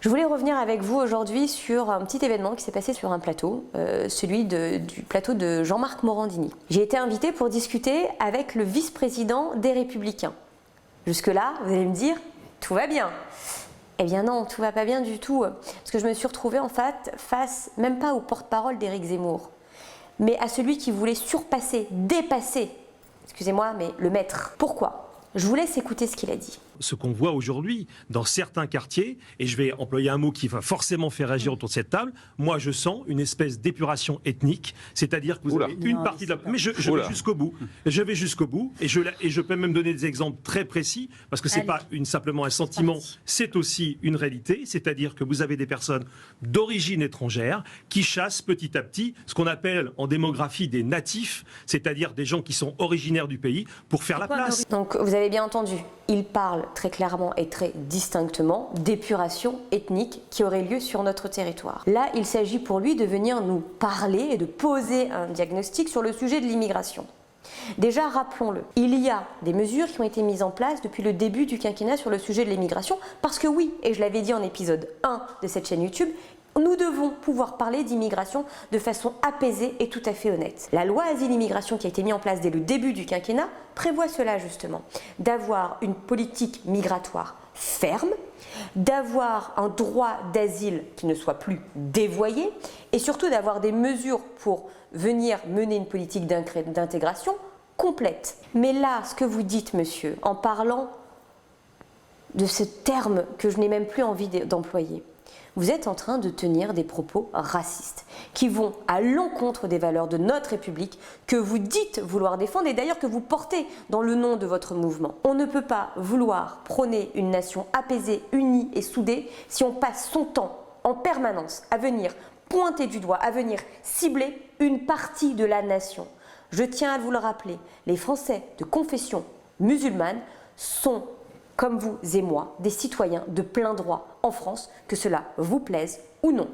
Je voulais revenir avec vous aujourd'hui sur un petit événement qui s'est passé sur un plateau, celui du plateau de Jean-Marc Morandini. J'ai été invitée pour discuter avec le vice-président des Républicains. Jusque-là, vous allez me dire, tout va bien. Eh bien non, tout va pas bien du tout, parce que je me suis retrouvée en fait face, même pas au porte-parole d'Éric Zemmour, mais à celui qui voulait surpasser, dépasser, excusez-moi, mais le maître. Pourquoi ? Je vous laisse écouter ce qu'il a dit. Ce qu'on voit aujourd'hui dans certains quartiers, et je vais employer un mot qui va forcément faire réagir autour de cette table, moi je sens une espèce d'épuration ethnique, c'est-à-dire que vous avez une partie de la... Mais je vais jusqu'au bout, je vais jusqu'au bout, et je peux même donner des exemples très précis, parce que c'est pas simplement un sentiment, c'est aussi une réalité, c'est-à-dire que vous avez des personnes d'origine étrangère qui chassent petit à petit ce qu'on appelle en démographie des natifs, c'est-à-dire des gens qui sont originaires du pays, pour faire la place. Donc vous avez bien entendu, il parle très clairement et très distinctement d'épuration ethnique qui aurait lieu sur notre territoire. Là, il s'agit pour lui de venir nous parler et de poser un diagnostic sur le sujet de l'immigration. Déjà, rappelons-le, il y a des mesures qui ont été mises en place depuis le début du quinquennat sur le sujet de l'immigration, parce que oui, et je l'avais dit en épisode 1 de cette chaîne YouTube, nous devons pouvoir parler d'immigration de façon apaisée et tout à fait honnête. La loi Asile-Immigration qui a été mise en place dès le début du quinquennat prévoit cela justement, d'avoir une politique migratoire ferme, d'avoir un droit d'asile qui ne soit plus dévoyé et surtout d'avoir des mesures pour venir mener une politique d'intégration complète. Mais là, ce que vous dites, monsieur, en parlant de ce terme que je n'ai même plus envie d'employer, vous êtes en train de tenir des propos racistes qui vont à l'encontre des valeurs de notre République que vous dites vouloir défendre et d'ailleurs que vous portez dans le nom de votre mouvement. On ne peut pas vouloir prôner une nation apaisée, unie et soudée si on passe son temps en permanence à venir pointer du doigt, à venir cibler une partie de la nation. Je tiens à vous le rappeler, les Français de confession musulmane sont, comme vous et moi, des citoyens de plein droit en France, que cela vous plaise ou non.